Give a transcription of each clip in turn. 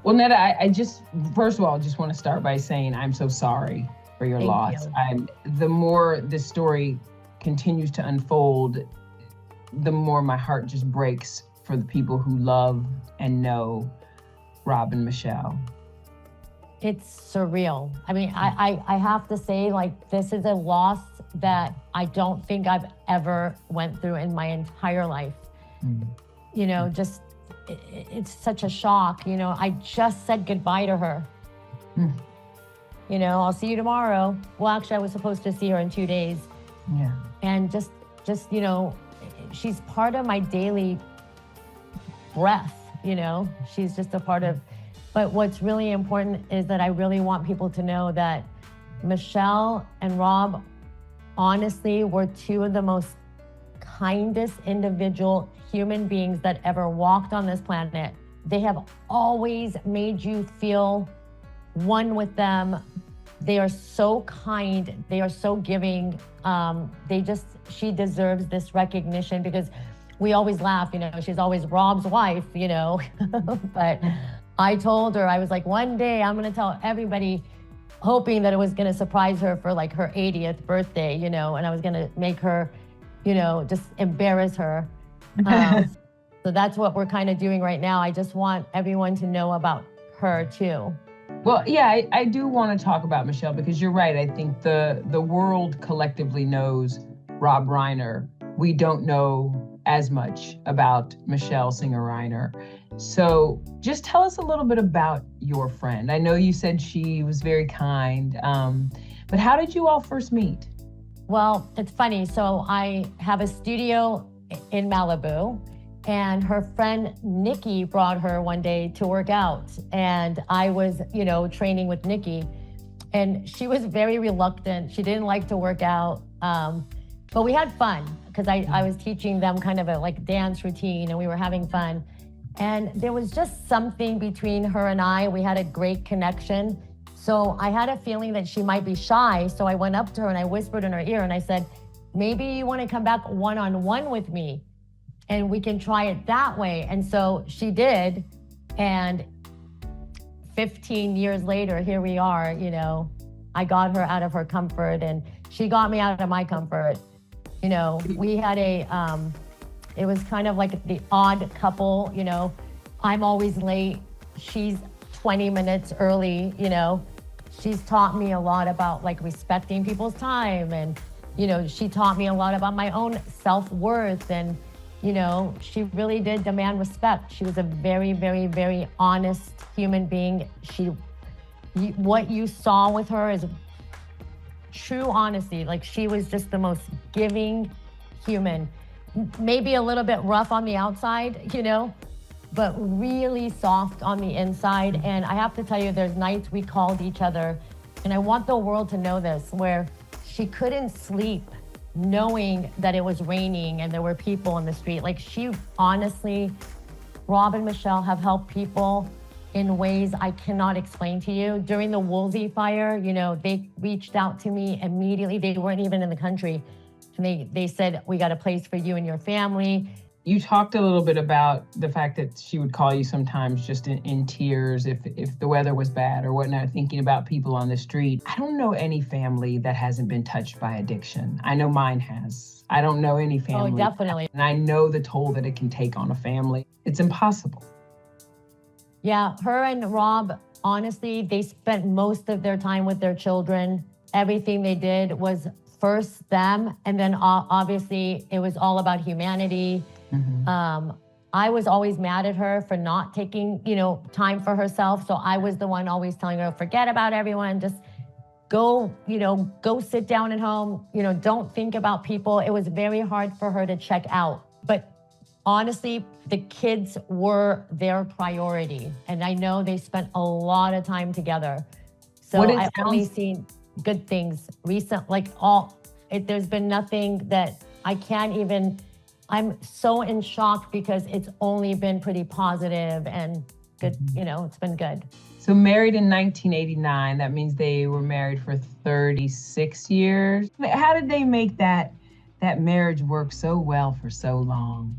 Well, Neda, I just, first of all, just want to start by saying I'm so sorry for your Thank loss. you. The more this story continues to unfold, the more my heart just breaks for the people who love and know Rob and Michele. It's surreal. I mean, I have to say, like, this is a loss that I don't think I've ever went through in my entire life. Mm. You know, just, it's such a shock. You know, I just said goodbye to her. Mm. You know, I'll see you tomorrow. Well, actually, I was supposed to see her in 2 days. Yeah. And just, you know, she's part of my daily breath, you know, she's just a part of, but what's really important is that I really want people to know that Michele and Rob honestly were two of the most kindest individual human beings that ever walked on this planet. They have always made you feel one with them. They are so kind. They are so giving. She deserves this recognition because we always laugh, you know, she's always Rob's wife, you know, but I told her, I was like, one day I'm going to tell everybody, hoping that it was going to surprise her for like her 80th birthday, you know, and I was going to make her, you know, just embarrass her. So that's what we're kind of doing right now. I just want everyone to know about her too. Well, yeah, I do want to talk about Michele because you're right. I think the world collectively knows Rob Reiner. We don't know as much about Michele Reiner. So just tell us a little bit about your friend. I know you said she was very kind, but how did you all first meet? Well, it's funny. So I have a studio in Malibu, and her friend Nikki brought her one day to work out. And I was, you know, training with Nikki, and she was very reluctant. She didn't like to work out, but we had fun because I was teaching them kind of a like dance routine, and we were having fun. And there was just something between her and I. We had a great connection. So I had a feeling that she might be shy. So I went up to her and I whispered in her ear and I said, maybe you want to come back one-on-one with me and we can try it that way. And so she did. And 15 years later, here we are, you know, I got her out of her comfort and she got me out of my comfort. You know, we had it was kind of like the odd couple, you know, I'm always late. She's 20 minutes early, you know. She's taught me a lot about like respecting people's time. And, you know, she taught me a lot about my own self-worth. And, you know, she really did demand respect. She was a very, very, very honest human being. What you saw with her is true honesty. Like she was just the most giving human. Maybe a little bit rough on the outside, you know, but really soft on the inside. And I have to tell you, there's nights we called each other, and I want the world to know this, where she couldn't sleep knowing that it was raining and there were people in the street. Like she honestly, Rob and Michele have helped people in ways I cannot explain to you. During the Woolsey fire, you know, they reached out to me immediately. They weren't even in the country. And they said, we got a place for you and your family. You talked a little bit about the fact that she would call you sometimes just in tears if the weather was bad or whatnot, thinking about people on the street. I don't know any family that hasn't been touched by addiction. I know mine has. I don't know any family. Oh, definitely. And I know the toll that it can take on a family. It's impossible. Yeah, her and Rob, honestly, they spent most of their time with their children. Everything they did was first them, and then obviously it was all about humanity. Mm-hmm. I was always mad at her for not taking, you know, time for herself. So I was the one always telling her, forget about everyone, just go, you know, go sit down at home, you know, don't think about people. It was very hard for her to check out. But honestly, the kids were their priority. And I know they spent a lot of time together. So I've only seen good things recent, like there's been nothing that I can't even, I'm so in shock because it's only been pretty positive and good, you know, it's been good. So married in 1989, that means they were married for 36 years. How did they make that marriage work so well for so long?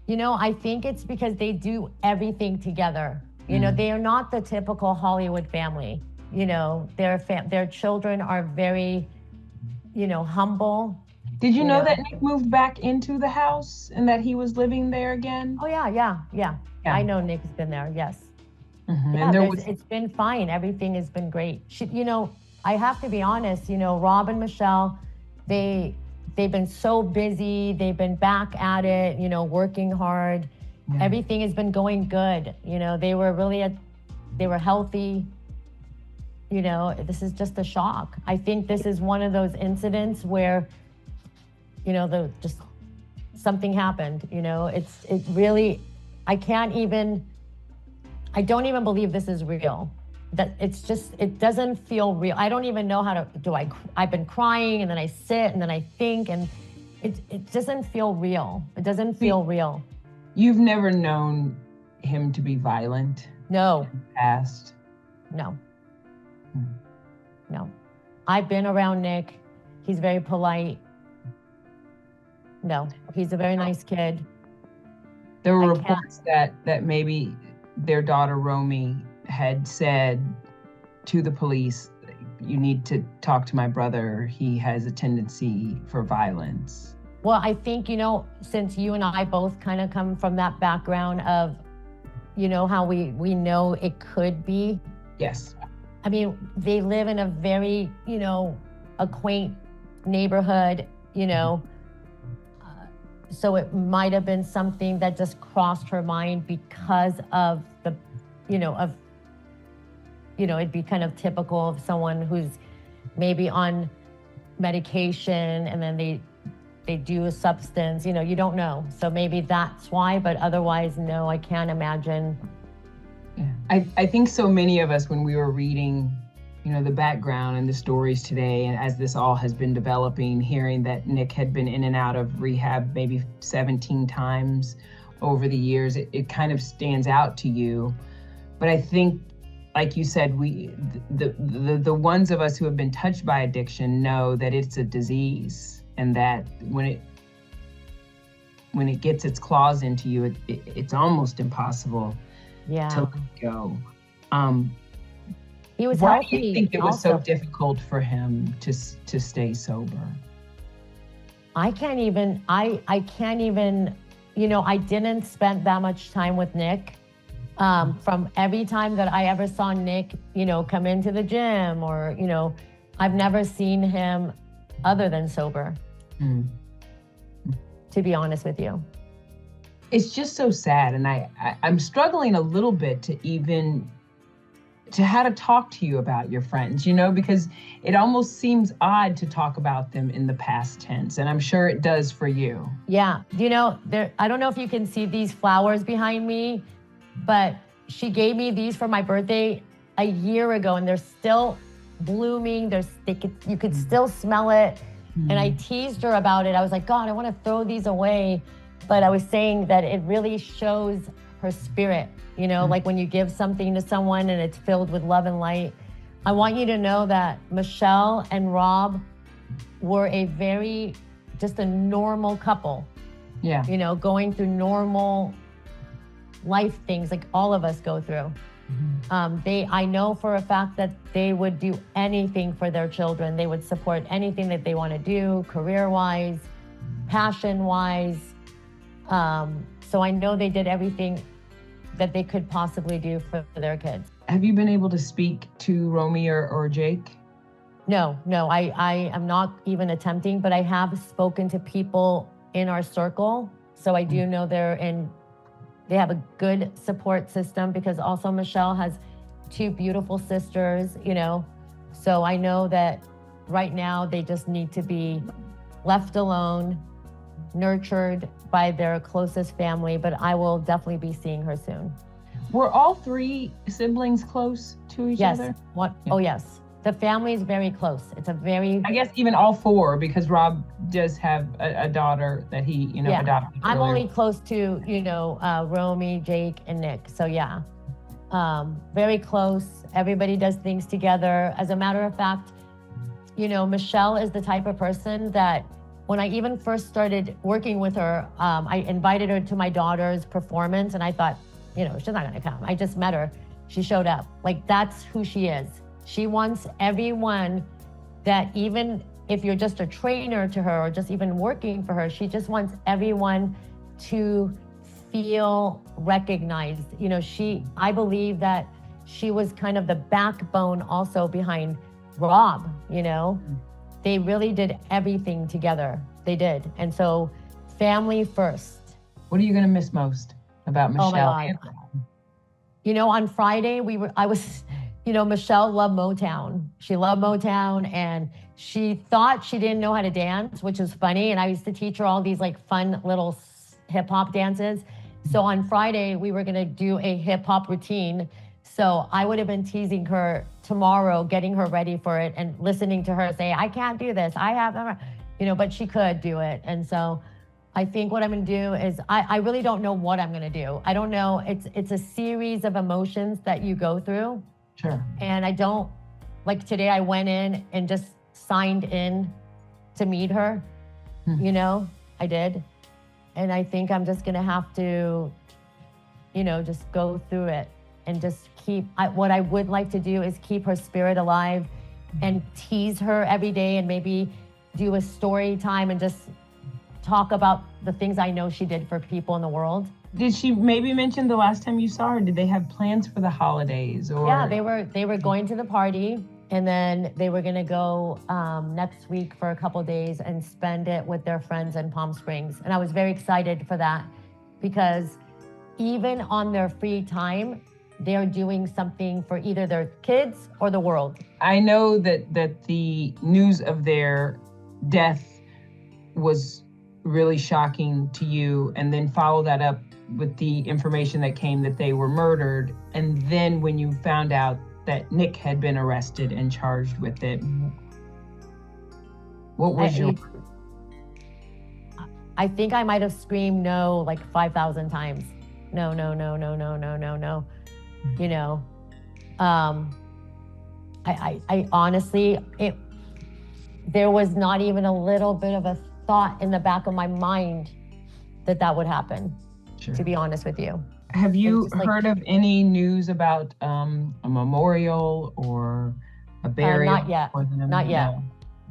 You know, I think it's because they do everything together. You know, they are not the typical Hollywood family. You know, their children are very, you know, humble. Did you know that Nick moved back into the house and that he was living there again? Oh yeah. I know Nick's been there. Yes. Yeah, and it's been fine. Everything has been great. You know, I have to be honest. You know, Rob and Michele, they've been so busy. They've been back at it. You know, working hard. Yeah. Everything has been going good. You know, they were healthy. You know, this is just a shock. I think this is one of those incidents where, you know, just something happened. You know, it really, I don't even believe this is real. That it doesn't feel real. I don't even know I've been crying and then I sit and then I think and it doesn't feel real. It doesn't feel real. You've never known him to be violent? No. In the past? No. No. I've been around Nick. He's very polite. No, he's a very nice kid. There were reports that maybe their daughter Romy had said to the police, you need to talk to my brother. He has a tendency for violence. Well, I think, you know, since you and I both kind of come from that background of, you know, how we know it could be. Yes. I mean, they live in a very, you know, a quaint neighborhood, you know, so it might have been something that just crossed her mind because of the, you know, it'd be kind of typical of someone who's maybe on medication and then they do a substance, you know, you don't know. So maybe that's why, but otherwise, no, I can't imagine. Yeah. I think so many of us, when we were reading, you know, the background and the stories today, and as this all has been developing, hearing that Nick had been in and out of rehab maybe 17 times over the years, it kind of stands out to you. But I think, like you said, the ones of us who have been touched by addiction know that it's a disease, and that when it gets its claws into you, it's almost impossible to let go. He was Why healthy. do you think it was so difficult for him to stay sober? I can't even, you know, I didn't spend that much time with Nick. From every time that I ever saw Nick, you know, come into the gym or, you know, I've never seen him other than sober, to be honest with you. It's just so sad. And I'm struggling a little bit to how to talk to you about your friends, you know, because it almost seems odd to talk about them in the past tense. And I'm sure it does for you. Yeah. You know, I don't know if you can see these flowers behind me, but she gave me these for my birthday a year ago and they're still blooming. You could still smell it. And I teased her about it. I was like, God, I want to throw these away. But I was saying that it really shows her spirit, you know, like when you give something to someone and it's filled with love and light. I want you to know that Michele and Rob were just a normal couple. Yeah. You know, going through normal life things like all of us go through. I know for a fact that they would do anything for their children. They would support anything that they want to do, career-wise, passion-wise. So I know they did everything that they could possibly do for their kids. Have you been able to speak to Romy or Jake? No, I am not even attempting, but I have spoken to people in our circle. So I do know they have a good support system because also Michele has 2 beautiful sisters, you know. So I know that right now they just need to be left alone, nurtured by their closest family, but I will definitely be seeing her soon. Were all 3 siblings close to each other? Yes. Oh, yes. The family is very close. It's a very... I guess even all 4, because Rob does have a daughter that he, you know, adopted. I'm only close to, you know, Romy, Jake, and Nick. So yeah, very close. Everybody does things together. As a matter of fact, you know, Michele is the type of person that when I even first started working with her, I invited her to my daughter's performance and I thought, she's not gonna come. I just met her. She showed up. Like, that's who she is. She wants everyone, that even if you're just a trainer to her or just even working for her, she just wants everyone to feel recognized. I believe that she was kind of the backbone also behind Rob. They really did everything together. They did. And so family first. What are you going to miss most about Michele? Oh my God. On Friday, Michele loved Motown. She loved Motown, and she thought she didn't know how to dance, which is funny. And I used to teach her all these like fun little hip hop dances. So on Friday, we were going to do a hip hop routine. So I would have been teasing her tomorrow, getting her ready for it and listening to her say, I can't do this. But she could do it. And so I think what I'm going to do is I really don't know what I'm going to do. I don't know. It's a series of emotions that you go through. Sure. And I don't, like today I went in and just signed in to meet her. I did. And I think I'm just going to have to, just go through it and just what I would like to do is keep her spirit alive and tease her every day and maybe do a story time and just talk about the things I know she did for people in the world. Did she maybe mention the last time you saw her? Did they have plans for the holidays? Or? Yeah, they were going to the party, and then they were gonna go next week for a couple of days and spend it with their friends in Palm Springs. And I was very excited for that, because even on their free time, they're doing something for either their kids or the world. I know that the news of their death was really shocking to you, and then follow that up with the information that came that they were murdered. And then when you found out that Nick had been arrested and charged with it, what was I think I might have screamed no like 5,000 times. No, no, no, no, no, no, no, no. I honestly, there was not even a little bit of a thought in the back of my mind that would happen, sure, to be honest with you. Have you heard of any news about a memorial or a burial? Not yet, not yet. No.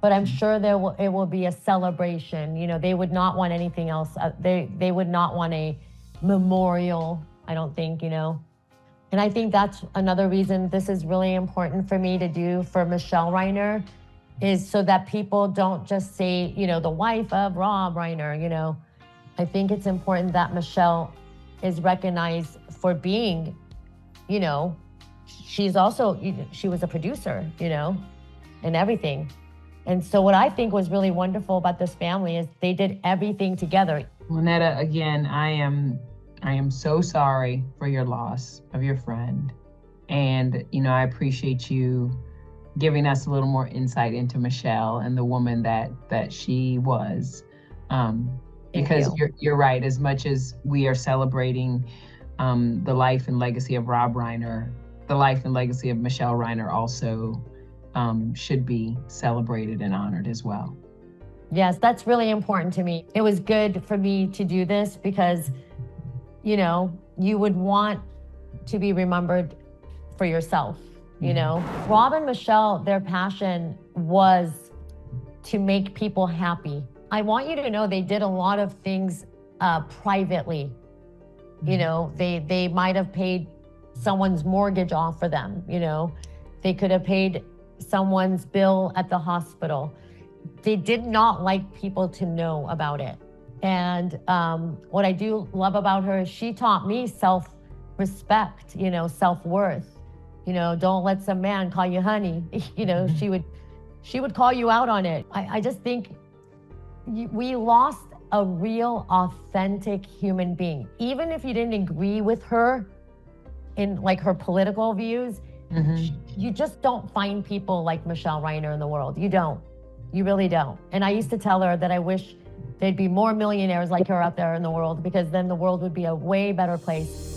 But I'm sure it will be a celebration. They would not want anything else. They would not want a memorial, I don't think, And I think that's another reason this is really important for me to do for Michele Reiner, is so that people don't just say, the wife of Rob Reiner, I think it's important that Michele is recognized for being, she was a producer, and everything. And so what I think was really wonderful about this family is they did everything together. Well, Neda, again, I am so sorry for your loss of your friend. And, I appreciate you giving us a little more insight into Michele and the woman that she was. Because you're right, as much as we are celebrating the life and legacy of Rob Reiner, the life and legacy of Michele Reiner also should be celebrated and honored as well. Yes, that's really important to me. It was good for me to do this because, you would want to be remembered for yourself, Rob and Michele, their passion was to make people happy. I want you to know they did a lot of things privately. They might have paid someone's mortgage off for them, They could have paid someone's bill at the hospital. They did not like people to know about it. And what I do love about her is she taught me self-respect, self-worth. Don't let some man call you honey. She would call you out on it. I just think we lost a real, authentic human being. Even if you didn't agree with her in like her political views, you just don't find people like Michele Reiner in the world. You don't. You really don't. And I used to tell her that I wish there'd be more millionaires like her out there in the world, because then the world would be a way better place.